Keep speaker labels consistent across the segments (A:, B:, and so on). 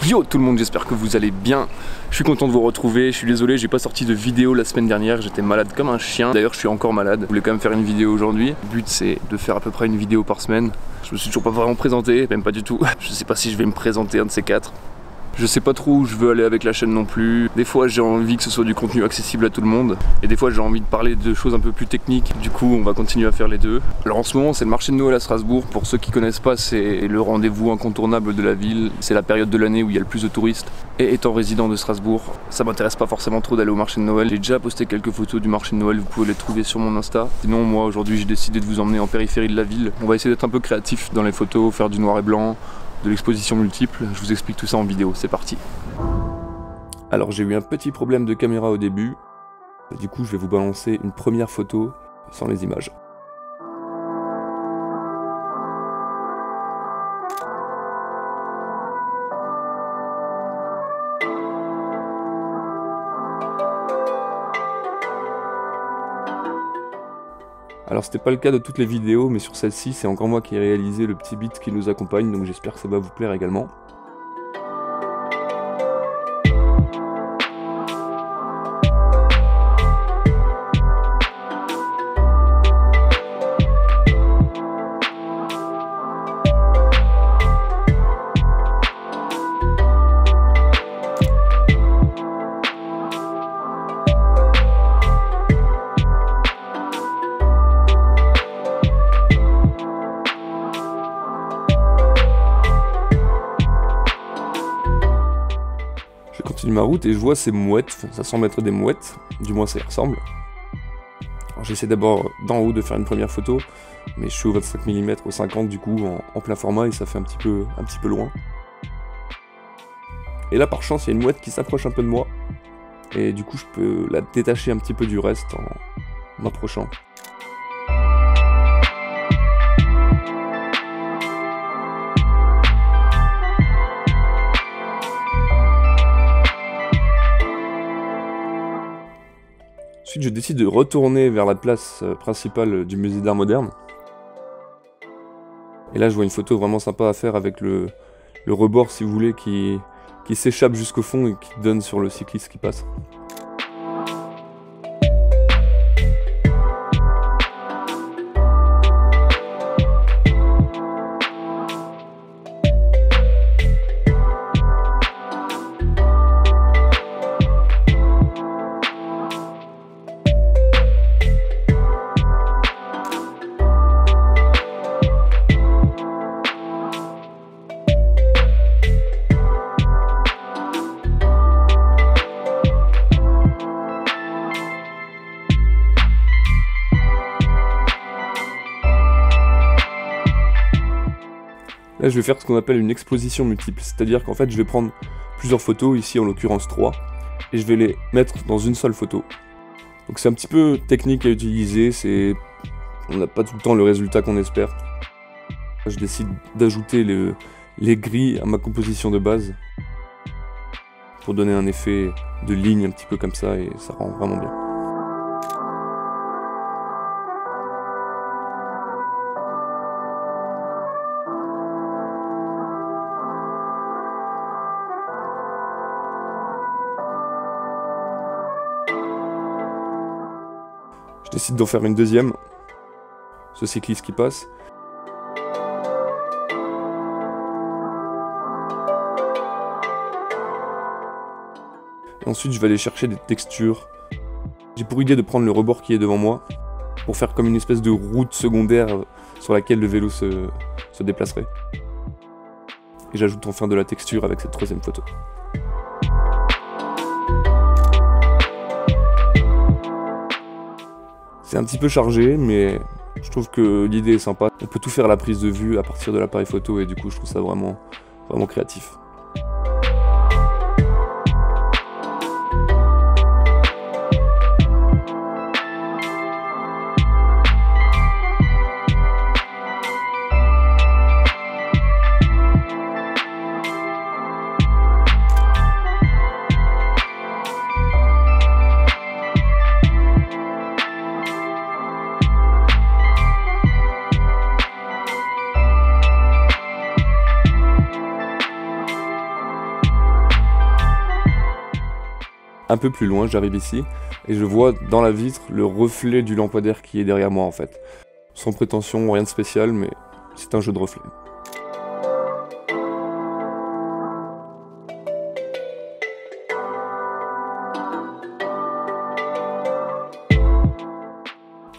A: Yo tout le monde, j'espère que vous allez bien. Je suis content de vous retrouver. Je suis désolé, j'ai pas sorti de vidéo la semaine dernière. J'étais malade comme un chien. D'ailleurs, je suis encore malade. Je voulais quand même faire une vidéo aujourd'hui. Le but, c'est de faire à peu près une vidéo par semaine. Je me suis toujours pas vraiment présenté, même pas du tout. Je sais pas si je vais me présenter un de ces quatre. Je sais pas trop où je veux aller avec la chaîne non plus. Des fois j'ai envie que ce soit du contenu accessible à tout le monde. Et des fois j'ai envie de parler de choses un peu plus techniques. Du coup on va continuer à faire les deux. Alors en ce moment c'est le marché de Noël à Strasbourg. Pour ceux qui connaissent pas, c'est le rendez-vous incontournable de la ville. C'est la période de l'année où il y a le plus de touristes. Et étant résident de Strasbourg, ça m'intéresse pas forcément trop d'aller au marché de Noël. J'ai déjà posté quelques photos du marché de Noël, vous pouvez les trouver sur mon Insta. Sinon moi aujourd'hui j'ai décidé de vous emmener en périphérie de la ville. On va essayer d'être un peu créatif dans les photos, faire du noir et blanc, de l'exposition multiple. Je vous explique tout ça en vidéo, c'est parti. Alors j'ai eu un petit problème de caméra au début, du coup je vais vous balancer une première photo sans les images. Alors c'était pas le cas de toutes les vidéos, mais sur celle-ci c'est encore moi qui ai réalisé le petit beat qui nous accompagne, donc j'espère que ça va vous plaire également. Je continue ma route et je vois ces mouettes, ça semble être des mouettes, du moins ça y ressemble. J'essaie d'abord d'en haut de faire une première photo, mais je suis au 25 mm, au 50 du coup, en plein format et ça fait un petit peu loin. Et là par chance il y a une mouette qui s'approche un peu de moi, et du coup je peux la détacher un petit peu du reste en m'approchant. Ensuite, je décide de retourner vers la place principale du musée d'art moderne. Et là, je vois une photo vraiment sympa à faire avec le rebord, si vous voulez, qui s'échappe jusqu'au fond et qui donne sur le cycliste qui passe. Là je vais faire ce qu'on appelle une exposition multiple, c'est-à-dire qu'en fait je vais prendre plusieurs photos, ici en l'occurrence 3, et je vais les mettre dans une seule photo. Donc c'est un petit peu technique à utiliser, on n'a pas tout le temps le résultat qu'on espère. Je décide d'ajouter les gris à ma composition de base, pour donner un effet de ligne un petit peu comme ça, et ça rend vraiment bien. Je décide d'en faire une deuxième, ce cycliste qui passe. Et ensuite je vais aller chercher des textures. J'ai pour idée de prendre le rebord qui est devant moi, pour faire comme une espèce de route secondaire sur laquelle le vélo se déplacerait. Et j'ajoute enfin de la texture avec cette troisième photo. C'est un petit peu chargé, mais je trouve que l'idée est sympa. On peut tout faire à la prise de vue à partir de l'appareil photo et du coup je trouve ça vraiment créatif. un peu plus loin, j'arrive ici, et je vois dans la vitre le reflet du lampadaire qui est derrière moi en fait. Sans prétention, rien de spécial, mais c'est un jeu de reflet.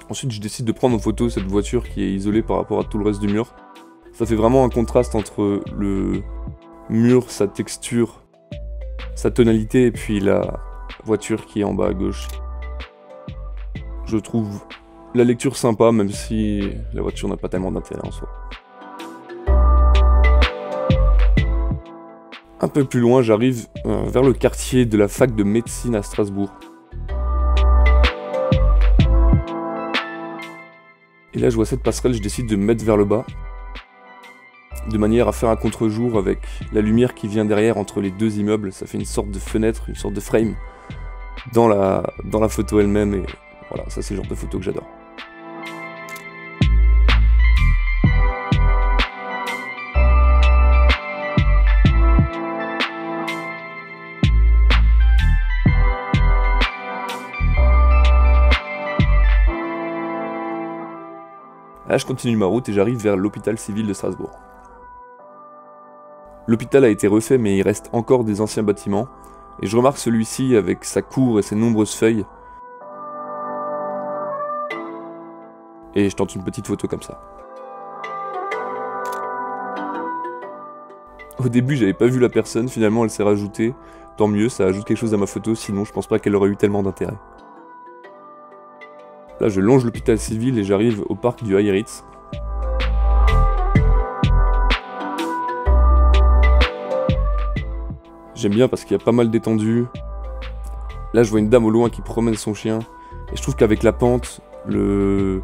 A: Ensuite, je décide de prendre en photo cette voiture qui est isolée par rapport à tout le reste du mur. Ça fait vraiment un contraste entre le mur, sa texture, sa tonalité, et puis la voiture qui est en bas à gauche. Je trouve la lecture sympa, même si la voiture n'a pas tellement d'intérêt en soi. Un peu plus loin, j'arrive vers le quartier de la fac de médecine à Strasbourg. Et là, je vois cette passerelle, je décide de me mettre vers le bas, de manière à faire un contre-jour avec la lumière qui vient derrière entre les deux immeubles. Ça fait une sorte de fenêtre, une sorte de frame dans la photo elle-même. Et voilà, ça c'est le genre de photo que j'adore. Là, je continue ma route et j'arrive vers l'hôpital civil de Strasbourg. L'hôpital a été refait, mais il reste encore des anciens bâtiments, et je remarque celui-ci avec sa cour et ses nombreuses feuilles. Et je tente une petite photo comme ça. Au début, j'avais pas vu la personne, finalement elle s'est rajoutée. Tant mieux, ça ajoute quelque chose à ma photo, sinon je pense pas qu'elle aurait eu tellement d'intérêt. Là, je longe l'hôpital civil et j'arrive au parc du Heiritz. J'aime bien parce qu'il y a pas mal d'étendues. Là, je vois une dame au loin qui promène son chien. Et je trouve qu'avec la pente, le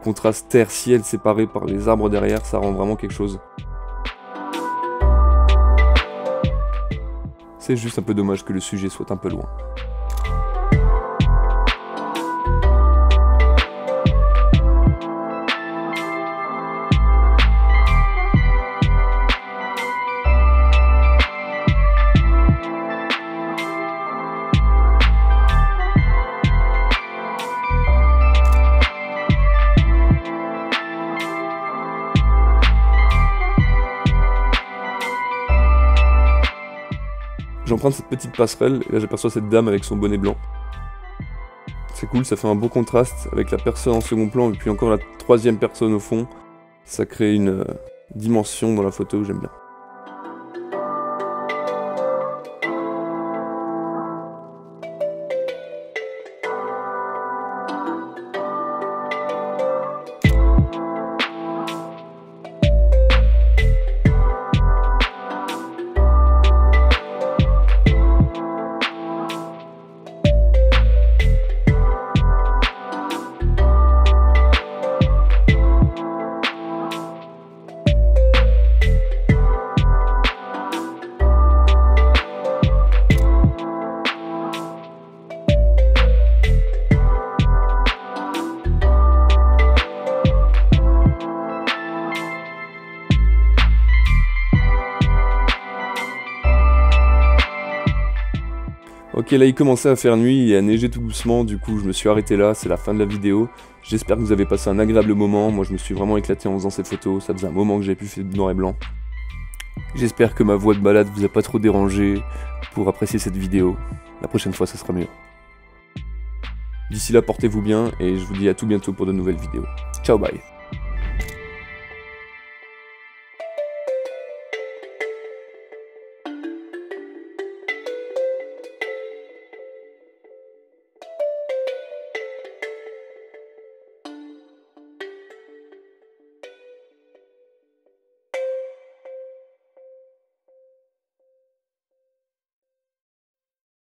A: contraste terre-ciel séparé par les arbres derrière, ça rend vraiment quelque chose. C'est juste un peu dommage que le sujet soit un peu loin. J'emprunte cette petite passerelle et là j'aperçois cette dame avec son bonnet blanc. C'est cool, ça fait un beau contraste avec la personne en second plan et puis encore la troisième personne au fond. Ça crée une dimension dans la photo que j'aime bien. Ok, là il commençait à faire nuit et à neiger tout doucement, du coup je me suis arrêté là, c'est la fin de la vidéo. J'espère que vous avez passé un agréable moment, moi je me suis vraiment éclaté en faisant cette photo, ça faisait un moment que j'avais plus fait de noir et blanc. J'espère que ma voix de balade vous a pas trop dérangé pour apprécier cette vidéo. La prochaine fois ça sera mieux. D'ici là portez-vous bien et je vous dis à tout bientôt pour de nouvelles vidéos. Ciao, bye.